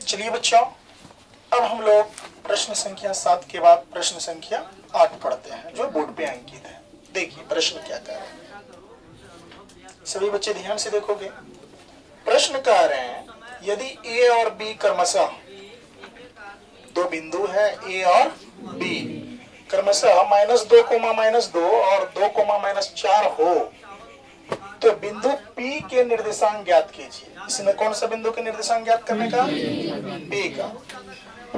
चलिए बच्चों, अब हम लोग प्रश्न संख्या 7 के बाद प्रश्न संख्या 8 पढ़ते हैं जो बोर्ड पे अंकित है। देखिए प्रश्न क्या कह रहे हैं, सभी बच्चे ध्यान से देखोगे। प्रश्न कह रहे हैं यदि ए और बी क्रमशः दो बिंदु है ए और बी क्रमशः -2, और 2, -4 हो तो बिंदु P के निर्देशांक ज्ञात कीजिए। इसमें कौन सा बिंदु के निर्देशांक ज्ञात करने का? P का।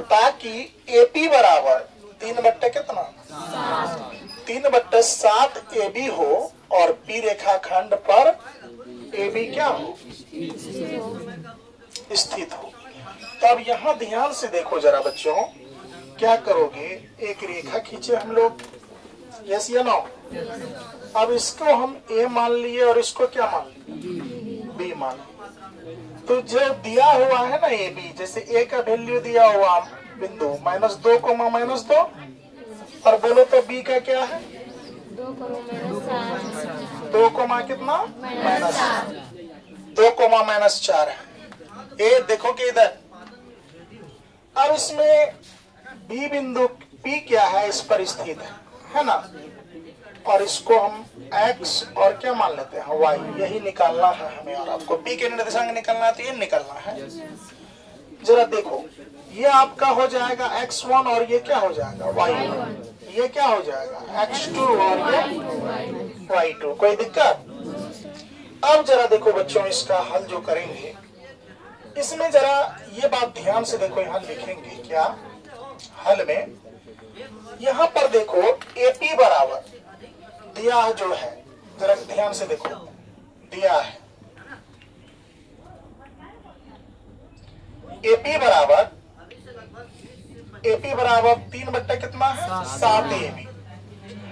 ताकि AP बराबर 3/7 AB हो और P रेखाखंड पर AB क्या हो? स्थित हो। तो अब यहाँ ध्यान से देखो जरा बच्चों, क्या करोगे? एक रेखा खींचे हम लोग, यस या नो? अब इसको हम A मान लिए और इसको क्या मान लिए? B मान लिए। तो जो दिया हुआ है ना AB, जैसे A का वैल्यू दिया हुआ बिंदु -2, -2 और बोलो तो B का क्या है? 2, कितना? -2, -4 है। ये देखो कि इधर अब इसमें B बिंदु P क्या है? इस पर स्थित है ना? और इसको हम x और क्या मान लेते हैं? y। यही निकालना है हमें, और आपको P के निर्देशांक निकालना है तो ये निकालना है। जरा देखो, ये आपका हो जाएगा x1 और ये क्या हो जाएगा? y1। ये क्या हो जाएगा? x2 और ये y2। कोई दिक्कत? अब जरा देखो बच्चों, इसका हल जो करेंगे इसमें जरा ये बात ध्यान से देखो, यहाँ लिखेंगे क्या हल में? यहाँ पर देखो AP बराबर दिया जो है, जरा ध्यान से देखो, दिया है AP बराबर 3 कितना है? 7 AB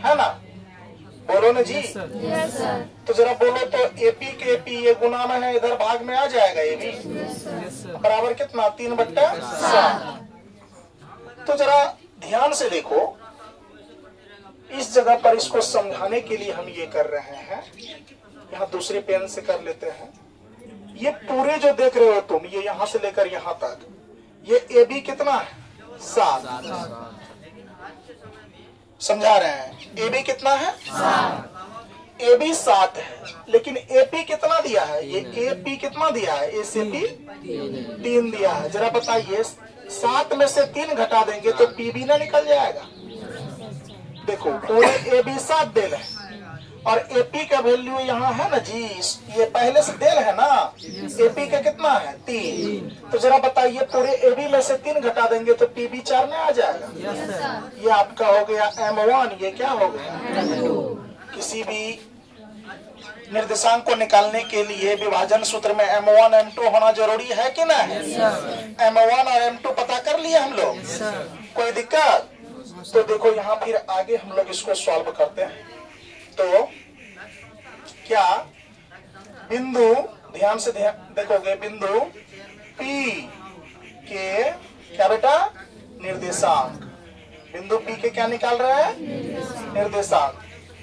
है ना? बोलो ना जी? yes, तो जरा बोलो तो AP के AP ये गुना में है, इधर भाग में आ जाएगा AB बराबर कितना? 3/7। तो जरा ध्यान से देखो, इस जगह पर इसको समझाने के लिए हम ये कर रहे हैं। यहाँ दूसरे पेन से कर लेते हैं। ये पूरे जो देख रहे हो तुम, ये यहाँ से लेकर यहाँ तक, ये AB कितना है? 7। समझा रहे हैं? AB कितना है? 7। AB 7 है, लेकिन AP कितना दिया है? ये AP कितना दिया है? A से P 3 दिया है। जरा बताइए, 7 में से 3 घटा देंगे तो PB ना निकल जाएगा? देखो पूरे AB 7 देल है और AP का वैल्यू यहाँ है ना जी, ये पहले से देल है ना? AP का कितना है? 3। तो जरा बताइए, पूरे AB में से 3 घटा देंगे तो PB 4 में आ जाएगा? ये आपका हो गया M1। ये क्या हो गया? किसी भी निर्देशांक को निकालने के लिए विभाजन सूत्र में M1 M2 होना जरूरी है कि नहीं? M1 और M2 पता कर लिए हम लोग। कोई दिक्कत? तो देखो यहाँ फिर आगे हम लोग इसको सॉल्व करते हैं। तो क्या बिंदु, ध्यान से देखोगे, बिंदु P के क्या बेटा? निर्देशांक। बिंदु P के क्या निकाल रहे हैं? निर्देशांक।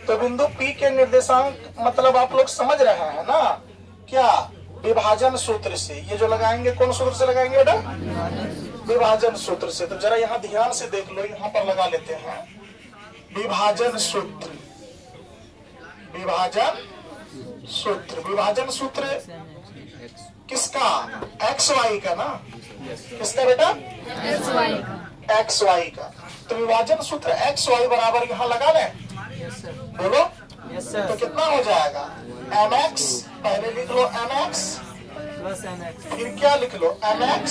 तो बिंदु P के निर्देशांक मतलब आप लोग समझ रहे हैं ना? क्या? विभाजन सूत्र से। ये जो लगाएंगे कौन सूत्र से लगाएंगे बेटा? विभाजन सूत्र से। तो जरा यहाँ ध्यान से देख लो, यहाँ पर लगा लेते हैं विभाजन सूत्र। विभाजन सूत्र किसका? XY का ना? किसका बेटा? XY का। तो विभाजन सूत्र XY बराबर यहाँ लगा लें। बोलो तो कितना हो जाएगा? MX, पहले लिख लो MX प्लस MX, फिर क्या लिख लो? MX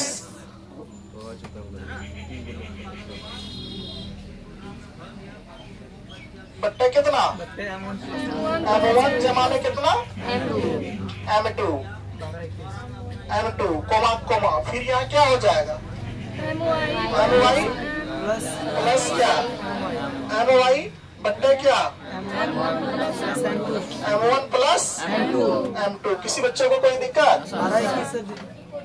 बट्टे कितना? M1 जमा में कितना? M2 कोमा, फिर यहाँ क्या हो जाएगा? MY प्लस क्या? MY बट्टे क्या? M1 plus M2। किसी बच्चे को कोई दिक्कत?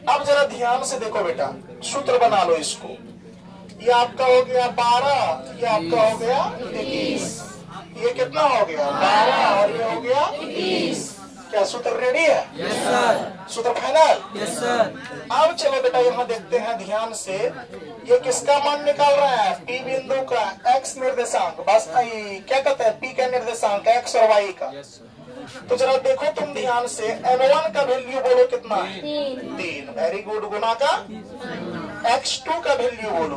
अब जरा ध्यान से देखो बेटा, सूत्र बना लो इसको। ये आपका हो गया 12, ये आपका हो गया 21। ये कितना हो गया? 12 और ये हो गया 21। क्या सूत्र रेडी है? Yes sir. सूत्र फाइनल। Yes sir. अब चलो बेटा यहाँ देखते हैं ध्यान से, ये किसका मान निकाल रहा है? P बिंदु का x निर्देशांक, बस क्या कहते हैं P का निर्देशांक x और y का। तो जरा देखो तुम ध्यान से, M1 का वैल्यू बोलो कितना है? 3। Very good. गुना का x2 का वैल्यू बोलो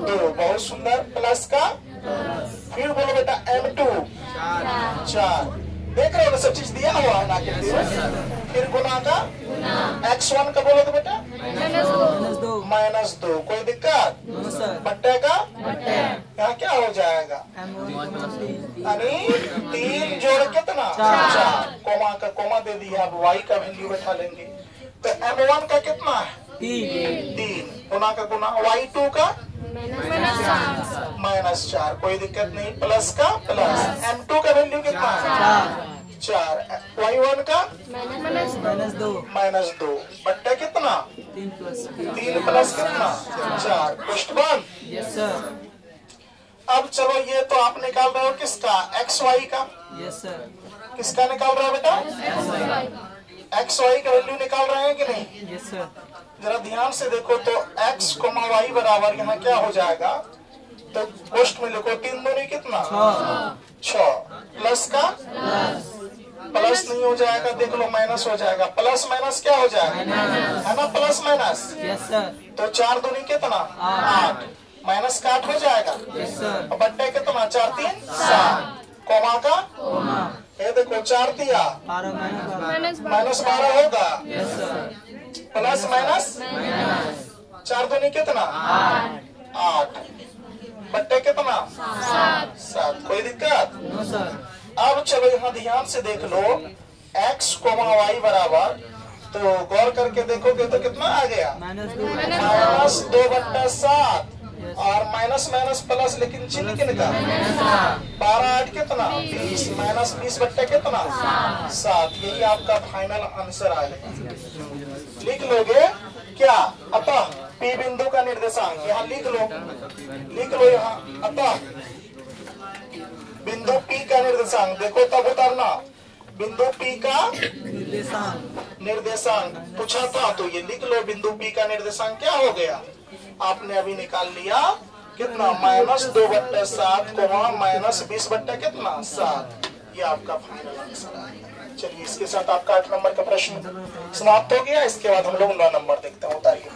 2। बहुत सुंदर। प्लस का फिर बोलो बेटा M2 4। देख रहे हो सब चीज दिया हुआ है ना कि फिर गुना का x1 का बोलो तो बेटा -2। कोई दिक्कत? बट्टे का यहाँ क्या हो जाएगा? यानी 3 जोड़ कितना? 4। कोमा का कोमा दे दिया। अब y का वैल्यू बैठा लेंगे। तो M1 का कितना है? 3। गुना का गुना। y2 का -4। कोई दिक्कत नहीं। प्लस का प्लस। M2 का वैल्यू कितना है? 4। y1 का -2। बट्टे कितना? 3 प्लस कितना? 4। पुष्ट बंद। Yes sir. अब चलो ये तो आप निकाल रहे हो किसका? xy का। Yes sir. किसका निकाल रहे हो बेटा? xy का वैल्यू निकाल रहे हैं कि नहीं? Yes sir. जरा ध्यान से देखो तो x, y बराबर यहाँ क्या हो जाएगा? तो पोस्ट में लिखो 3 दूनी कितना? 6। प्लस का प्लस नहीं हो जाएगा, देख लो माइनस हो जाएगा। प्लस माइनस क्या हो जाएगा? है ना प्लस माइनस। Yes sir. तो 4 दूनी कितना? 8। माइनस का 8 हो जाएगा। Yes sir. बट्टे कितना? 4 3 7। कोमा का ये देखो 4 दिया -12 होगा। Yes sir. प्लस माइनस 4 दूनी कितना? 8। बट्टे कितना? 7। कोई दिक्कत? No sir. अब चलो यहाँ ध्यान से देख लो, x, y बराबर, तो गौर करके देखोगे तो कितना आ गया? -2/7। और माइनस माइनस प्लस, लेकिन चिन्ह किनका? 12 8 कितना? 20। -20 बट्टे कितना? 7। यही आपका फाइनल आंसर आएगा। लिख लोगे क्या? अतः P बिंदु का निर्देशांक यहाँ लिख लो यहाँ। अतः बिंदु P का निर्देशांक देखो तब उतारना। बिंदु P का निर्देशांक पूछा था तो ये लिख लो। बिंदु P का निर्देशांक क्या हो गया? आपने अभी निकाल लिया कितना? -2/7 -20 बट्टा कितना? 7। ये आपका फाइनल आंसर आएगा। चलिए इसके साथ आपका 8 नंबर का प्रश्न समाप्त हो गया। इसके बाद हम लोग 9 नंबर देखते हैं। उतारिए।